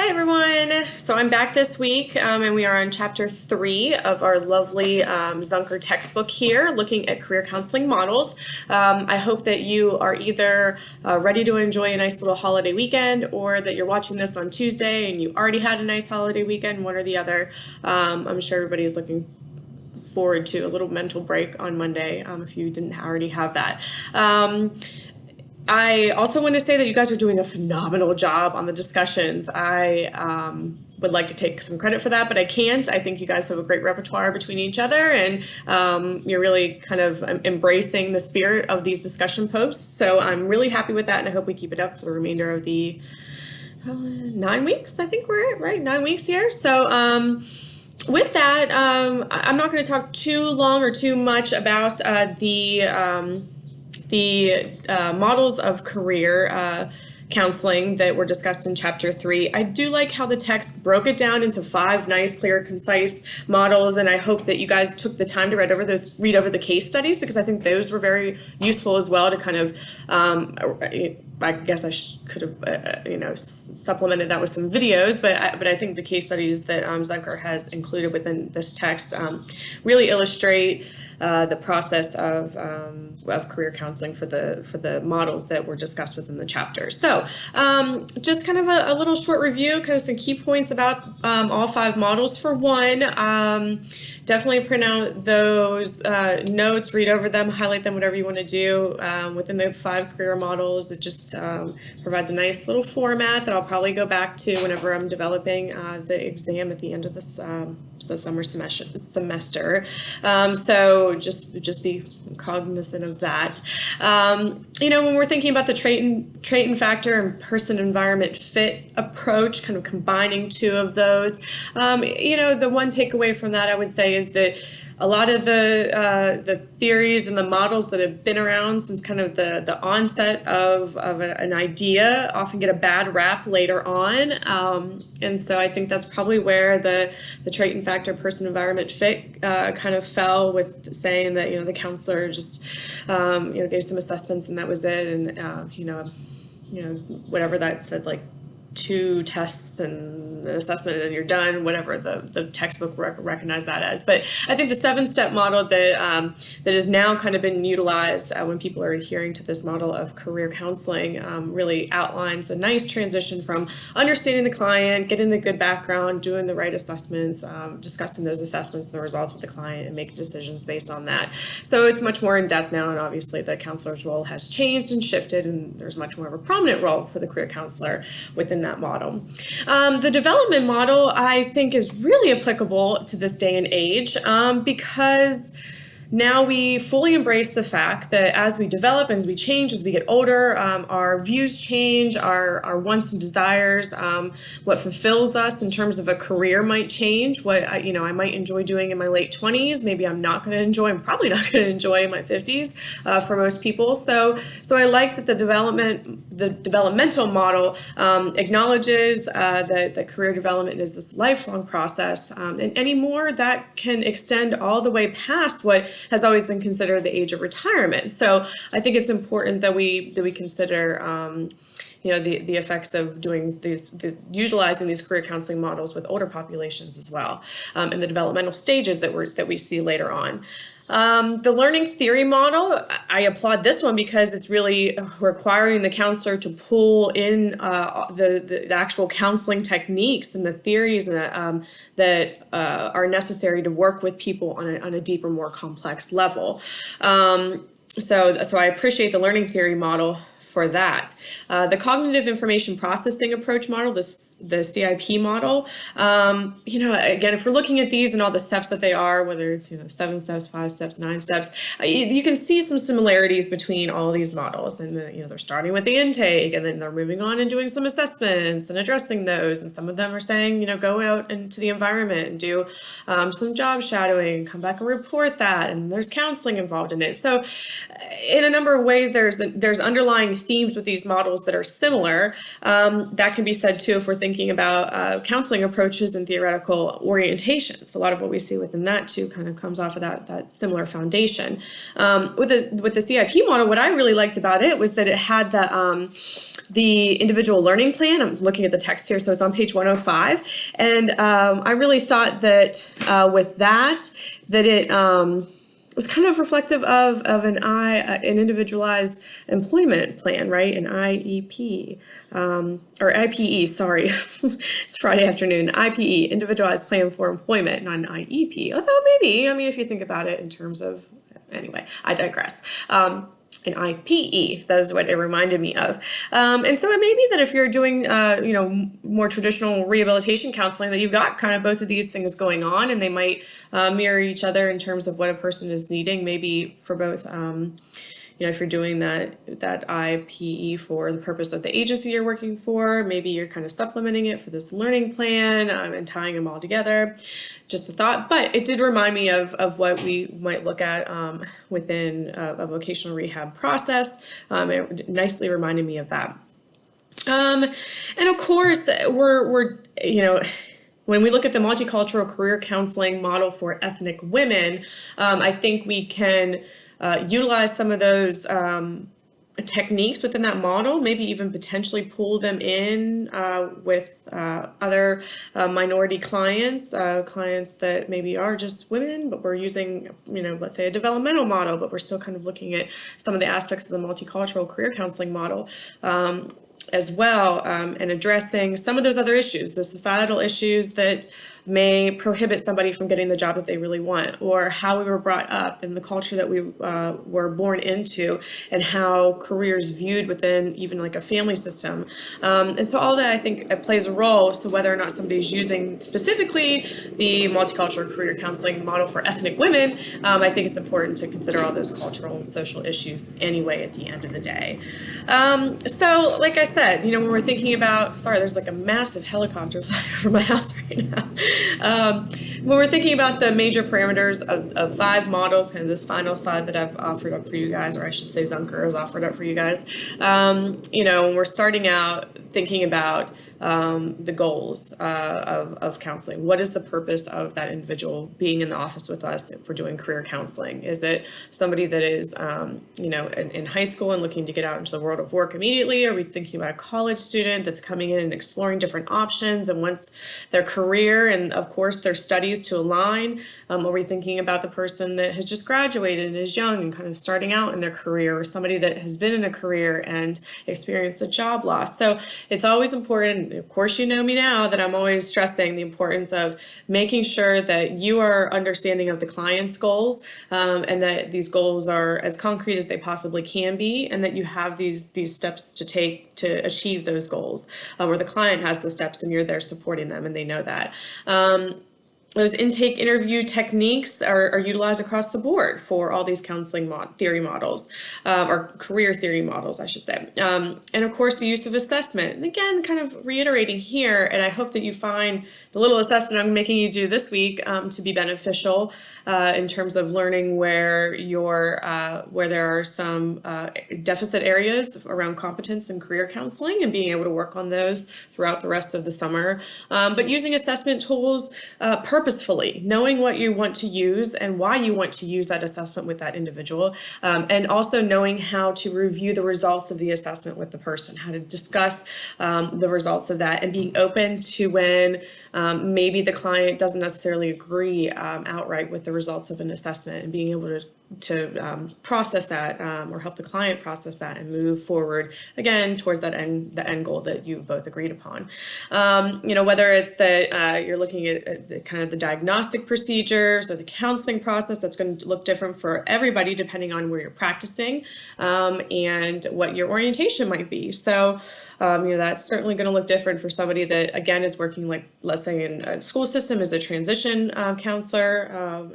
Hi everyone! So I'm back this week and we are on chapter 3 of our lovely Zunker textbook here, looking at career counseling models. I hope that you are either ready to enjoy a nice little holiday weekend, or that you're watching this on Tuesday and you already had a nice holiday weekend, one or the other. I'm sure everybody is looking forward to a little mental break on Monday if you didn't already have that. I also want to say that you guys are doing a phenomenal job on the discussions. I would like to take some credit for that, but I can't. I think you guys have a great repertoire between each other, and you're really kind of embracing the spirit of these discussion posts. So I'm really happy with that, and I hope we keep it up for the remainder of the 9 weeks. I think we're at, right? 9 weeks here. So with that, I'm not going to talk too long or too much about the models of career counseling that were discussed in chapter 3. I do like how the text broke it down into 5 nice, clear, concise models, and I hope that you guys took the time to read over the case studies, because I think those were very useful as well to kind of I guess I could have, supplemented that with some videos, but I think the case studies that Zunker has included within this text really illustrate the process of career counseling for the models that were discussed within the chapter. So just kind of a little short review, kind of some key points about all 5 models. For one, definitely print out those notes, read over them, highlight them, whatever you want to do within the 5 career models. It just provides a nice little format that I'll probably go back to whenever I'm developing the exam at the end of this the summer semester. So just be cognizant of that. When we're thinking about the trait and factor and person environment fit approach, kind of combining 2 of those, the one takeaway from that I would say is that a lot of the theories and the models that have been around since kind of the onset of an idea often get a bad rap later on. And so I think that's probably where the trait and factor person environment fit kind of fell, with saying that, the counselor just, gave some assessments and that was it. And, whatever that said, like 2 tests and an assessment and you're done, whatever the textbook recognized that as. But I think the 7-step model that has now kind of been utilized when people are adhering to this model of career counseling really outlines a nice transition from understanding the client, getting the good background, doing the right assessments, discussing those assessments and the results with the client, and making decisions based on that. So it's much more in depth now, and obviously the counselor's role has changed and shifted, and there's much more of a prominent role for the career counselor within that model. The development model, I think, is really applicable to this day and age because now we fully embrace the fact that as we develop, as we change, as we get older, our views change, our wants and desires, what fulfills us in terms of a career might change. What I might enjoy doing in my late 20s, maybe I'm probably not going to enjoy in my 50s for most people. So I like that the developmental model acknowledges that career development is this lifelong process, and anymore that can extend all the way past what has always been considered the age of retirement. So I think it's important that we consider the effects of doing utilizing these career counseling models with older populations as well, and the developmental stages that we see later on. The learning theory model, I applaud this one because it's really requiring the counselor to pull in the actual counseling techniques and the theories that are necessary to work with people on a deeper, more complex level. So I appreciate the learning theory model for that. The cognitive information processing approach model, the CIP model, again, if we're looking at these and all the steps that they are, whether it's 7 steps, 5 steps, 9 steps, you can see some similarities between all of these models. And they're starting with the intake, and then they're moving on and doing some assessments and addressing those. And some of them are saying, go out into the environment and do some job shadowing, come back and report that, and there's counseling involved in it. So in a number of ways, there's underlying themes with these models that are similar. That can be said too if we're thinking thinking about counseling approaches and theoretical orientations. A lot of what we see within that too kind of comes off of that similar foundation. With the CIP model, what I really liked about it was that it had the individual learning plan. I'm looking at the text here, so it's on page 105, and I really thought that with that it was kind of reflective of an individualized employment plan, right? An IEP, or IPE, sorry. It's Friday afternoon. IPE, individualized plan for employment, not an IEP. Although maybe, I mean, if you think about it in terms of, anyway, I digress. An IPE, that is what it reminded me of. And so it may be that if you're doing, more traditional rehabilitation counseling, that you've got kind of both of these things going on, and they might mirror each other in terms of what a person is needing, maybe for both, if you're doing that IPE for the purpose of the agency you're working for, maybe you're kind of supplementing it for this learning plan and tying them all together. Just a thought, but it did remind me of what we might look at within a vocational rehab process. It nicely reminded me of that. And of course, we're when we look at the multicultural career counseling model for ethnic women, I think we can utilize some of those techniques within that model, maybe even potentially pull them in with other minority clients, clients that maybe are just women, but we're using, let's say a developmental model, but we're still kind of looking at some of the aspects of the multicultural career counseling model as well, and addressing some of those other issues, the societal issues that may prohibit somebody from getting the job that they really want, or how we were brought up and the culture that we were born into, and how careers viewed within even like a family system. And so all that, I think, it plays a role. So whether or not somebody's using specifically the multicultural career counseling model for ethnic women, I think it's important to consider all those cultural and social issues anyway at the end of the day. So like I said, when we're thinking about, sorry, there's like a massive helicopter flying over my house right now. When we're thinking about the major parameters of 5 models, kind of this final slide that I've offered up for you guys, or I should say Zunker has offered up for you guys, when we're starting out thinking about the goals of counseling. What is the purpose of that individual being in the office with us if we're doing career counseling? Is it somebody that is, in high school and looking to get out into the world of work immediately? Are we thinking about a college student that's coming in and exploring different options and wants their career and, of course, their studies to align? Are we thinking about the person that has just graduated and is young and kind of starting out in their career, or somebody that has been in a career and experienced a job loss? So it's always important, of course you know me now, that I'm always stressing the importance of making sure that you are understanding of the client's goals, and that these goals are as concrete as they possibly can be, and that you have these steps to take to achieve those goals, or the client has the steps and you're there supporting them and they know that. Those intake interview techniques are utilized across the board for all these counseling theory models, or career theory models, I should say. And of course, the use of assessment. And again, kind of reiterating here, and I hope that you find the little assessment I'm making you do this week to be beneficial in terms of learning where there are some deficit areas around competence and career counseling, and being able to work on those throughout the rest of the summer. But using assessment tools purposefully, knowing what you want to use and why you want to use that assessment with that individual, and also knowing how to review the results of the assessment with the person, how to discuss the results of that, and being open to when maybe the client doesn't necessarily agree outright with the results of an assessment, and being able to process that, or help the client process that and move forward again towards the end goal that you both agreed upon. Whether it's that you're looking at kind of the diagnostic procedures or the counseling process, that's going to look different for everybody depending on where you're practicing, and what your orientation might be. So that's certainly going to look different for somebody that, again, is working, like, let's say in a school system as a transition counselor,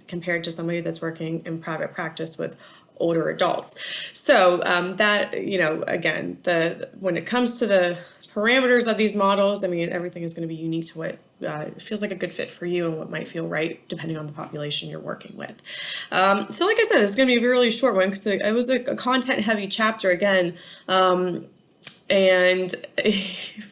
compared to somebody that's working in private practice with older adults. So that, again, when it comes to the parameters of these models, I mean, everything is going to be unique to what feels like a good fit for you and what might feel right depending on the population you're working with. So like I said, it's going to be a really short one because it was a content heavy chapter again. and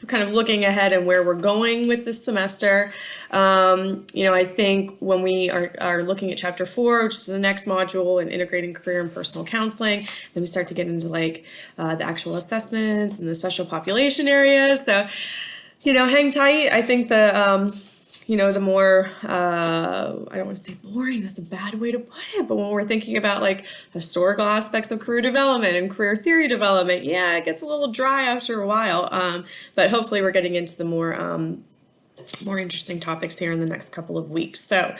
kind of looking ahead and where we're going with this semester. I think when we are looking at chapter 4, which is the next module, and integrating career and personal counseling, then we start to get into like the actual assessments and the special population areas. So, hang tight. I think the more, I don't want to say boring, that's a bad way to put it, but when we're thinking about like historical aspects of career development and career theory development, yeah, it gets a little dry after a while. But hopefully we're getting into the more interesting topics here in the next couple of weeks. So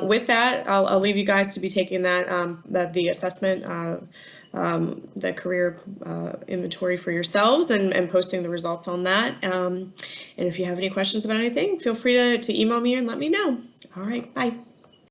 with that, I'll leave you guys to be taking the assessment, the career inventory for yourselves, and posting the results on that. And if you have any questions about anything, feel free to email me and let me know. All right, bye.